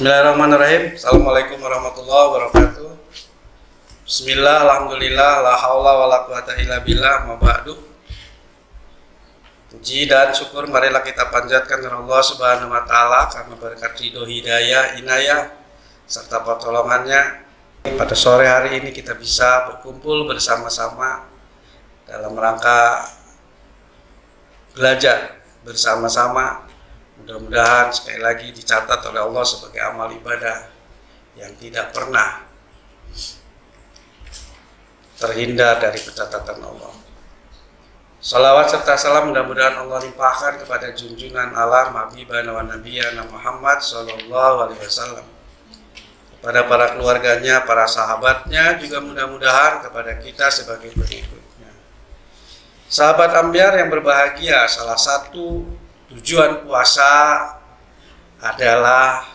Bismillahirrahmanirrahim. Assalamualaikum warahmatullahi wabarakatuh. Bismillah, alhamdulillah, la haula wa la quwata illa billah, ma ba'du. Puji dan syukur marilah kita panjatkan kepada Allah Subhanahu wa taala karena berkat ridho, hidayah, inayah serta pertolongannya pada sore hari ini kita bisa berkumpul bersama-sama dalam rangka belajar bersama-sama. Mudah-mudahan sekali lagi dicatat oleh Allah sebagai amal ibadah yang tidak pernah terhindar dari pencatatan Allah. Salawat serta salam mudah-mudahan Allah limpahkan kepada junjungan alam Habibana wa Nabiyana Muhammad sallallahu alaihi wasallam, kepada para keluarganya, para sahabatnya, juga mudah-mudahan kepada kita sebagai pengikutnya. Sahabat Ambyar yang berbahagia, salah satu tujuan puasa adalah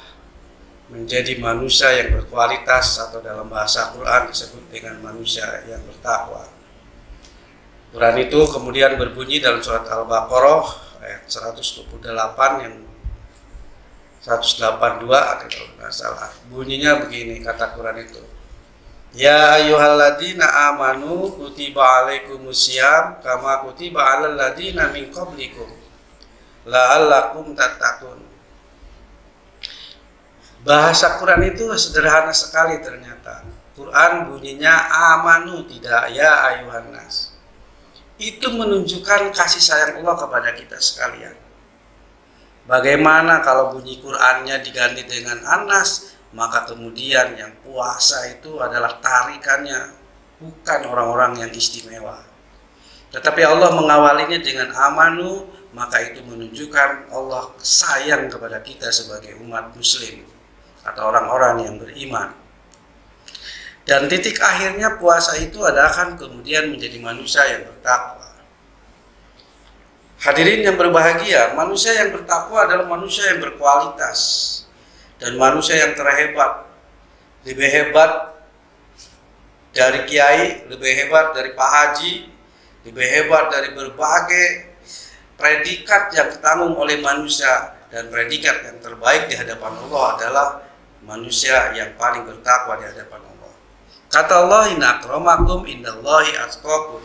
menjadi manusia yang berkualitas, atau dalam bahasa Quran disebut dengan manusia yang bertakwa. Quran itu kemudian berbunyi dalam surat Al-Baqarah ayat 128 yang 182 kalau tidak salah. Bunyinya begini, kata Quran itu: Ya ayyuhalladzina amanu kutiba alaikumusiyam kama kutiba alal ladzina min qablikum la'allakum tattaqun. Bahasa Quran itu sederhana sekali ternyata. Quran bunyinya amanu, tidak ya ayuhan nas. Itu menunjukkan kasih sayang Allah kepada kita sekalian. Bagaimana kalau bunyi Qurannya diganti dengan anas, maka kemudian yang puasa itu adalah tarikannya bukan orang-orang yang istimewa. Tetapi Allah mengawalinya dengan amanu, maka itu menunjukkan Allah sayang kepada kita sebagai umat muslim atau orang-orang yang beriman. Dan titik akhirnya puasa itu adalah kan kemudian menjadi manusia yang bertakwa. Hadirin yang berbahagia, manusia yang bertakwa adalah manusia yang berkualitas dan manusia yang terhebat. Lebih hebat dari kiai, lebih hebat dari pak haji, lebih hebat dari berbagai predikat yang ditanggung oleh manusia, dan predikat yang terbaik di hadapan Allah adalah manusia yang paling bertakwa di hadapan Allah. Kata Allah, inna akramakum indallahi atqakum.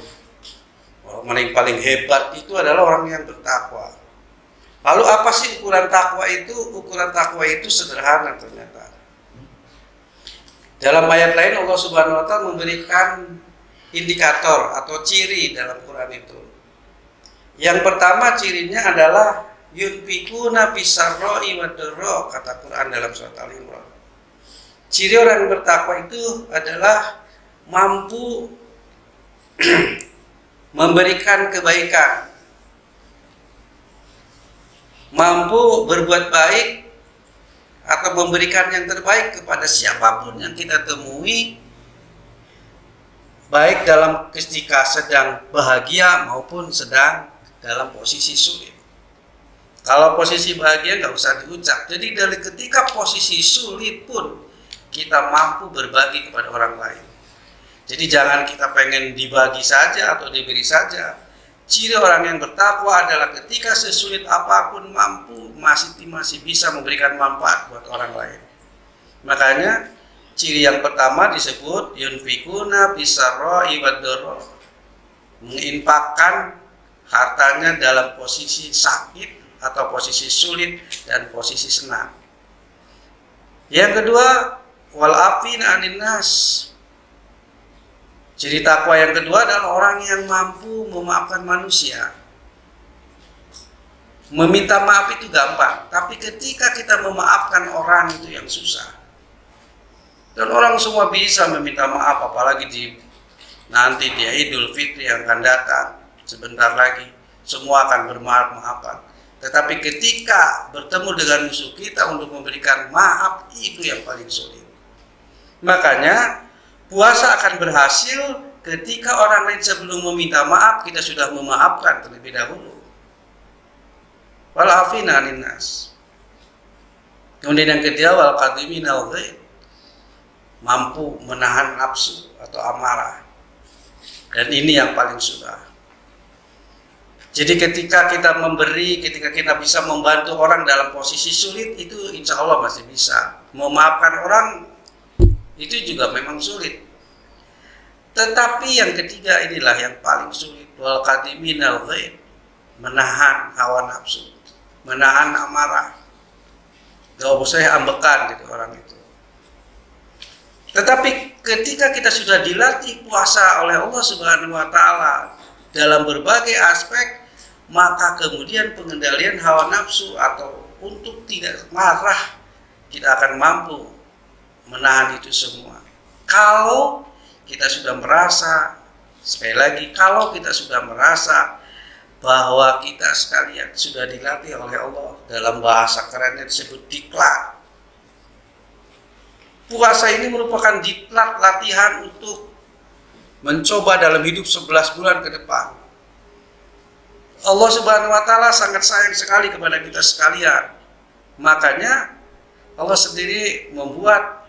Orang yang paling hebat itu adalah orang yang bertakwa. Lalu apa sih ukuran takwa itu? Ukuran takwa itu sederhana ternyata. Dalam ayat lain Allah Subhanahu wa taala memberikan indikator atau ciri dalam Quran itu. Yang pertama cirinya adalah yunfikuna fisarra'i wadharra, kata Quran dalam surat Al-Imran. Ciri orang bertakwa itu adalah mampu memberikan kebaikan, mampu berbuat baik atau memberikan yang terbaik kepada siapapun yang kita temui, baik dalam ketika sedang bahagia maupun sedang dalam posisi sulit. Kalau posisi bahagia nggak usah diucap. Jadi dari ketika posisi sulit pun kita mampu berbagi kepada orang lain. Jadi jangan kita pengen dibagi saja atau diberi saja. Ciri orang yang bertakwa adalah ketika sesulit apapun mampu masih bisa memberikan manfaat buat orang lain. Makanya ciri yang pertama disebut yunfikuna fisarra'i wadharra, menginfakkan hartanya dalam posisi sakit atau posisi sulit dan posisi senang. Yang kedua, wal afina 'anin nas. Ciri takwa yang kedua adalah orang yang mampu memaafkan manusia. Meminta maaf itu gampang, tapi ketika kita memaafkan orang itu yang susah. Dan orang semua bisa meminta maaf, apalagi nanti di Idul Fitri yang akan datang. Sebentar lagi semua akan bermaaf-maafan. Tetapi ketika bertemu dengan musuh kita untuk memberikan maaf, itu yang paling sulit. Makanya puasa akan berhasil ketika orang lain sebelum meminta maaf kita sudah memaafkan terlebih dahulu. Wal afina 'anin nas. Kemudian yang ketiga, wal qadiminal ghaid, mampu menahan nafsu atau amarah. Dan ini yang paling susah. Jadi ketika kita memberi, ketika kita bisa membantu orang dalam posisi sulit, itu insya Allah masih bisa. memaafkan orang itu juga memang sulit. Tetapi yang ketiga inilah yang paling sulit, wal qadiminal ghaib, menahan hawa nafsu, menahan amarah. Gak usah ambekan gitu orang itu. Tetapi ketika kita sudah dilatih puasa oleh Allah Subhanahu wa taala dalam berbagai aspek, maka kemudian pengendalian hawa nafsu atau untuk tidak marah kita akan mampu menahan itu semua. Kalau kita sudah merasa, sekali lagi, kalau kita sudah merasa bahwa kita sekalian sudah dilatih oleh Allah, dalam bahasa kerennya disebut diklat. Puasa ini merupakan diklat, latihan untuk mencoba dalam hidup 11 bulan ke depan. Allah Subhanahu wa taala sangat sayang sekali kepada kita sekalian. Makanya Allah sendiri membuat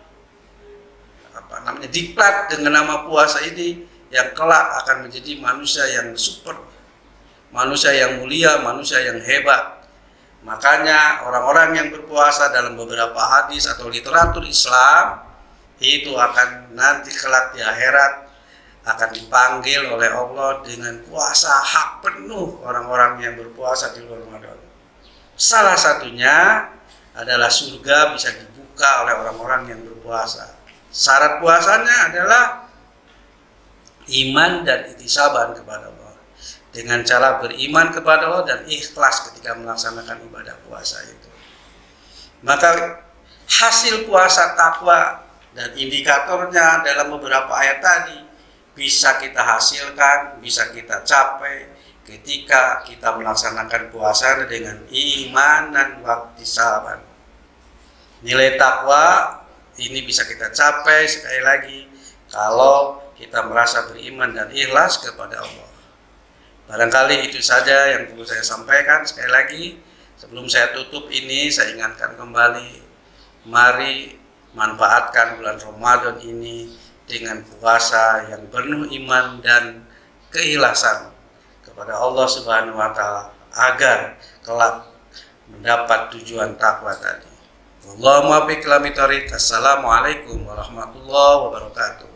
diklat dengan nama puasa ini yang kelak akan menjadi manusia yang super, manusia yang mulia, manusia yang hebat. Makanya orang-orang yang berpuasa dalam beberapa hadis atau literatur Islam itu akan nanti kelak di akhirat akan dipanggil oleh Allah dengan puasa hak penuh orang-orang yang berpuasa di bulan Ramadan. Salah satunya adalah surga bisa dibuka oleh orang-orang yang berpuasa. Syarat puasanya adalah iman dan ihtisaban kepada Allah. Dengan cara beriman kepada Allah dan ikhlas ketika melaksanakan ibadah puasa itu. Maka hasil puasa takwa dan indikatornya dalam beberapa ayat tadi bisa kita hasilkan, bisa kita capai ketika kita melaksanakan puasa dengan iman dan ihtisaban. Nilai takwa ini bisa kita capai sekali lagi kalau kita merasa beriman dan ikhlas kepada Allah. Barangkali itu saja yang perlu saya sampaikan. Sekali lagi sebelum saya tutup ini, saya ingatkan kembali, mari manfaatkan bulan Ramadan ini dengan puasa yang penuh iman dan keikhlasan kepada Allah Subhanahu wa taala agar kelak mendapat tujuan takwa tadi. Wallahu muwaffiq ila thoriq. Assalamualaikum warahmatullahi wabarakatuh.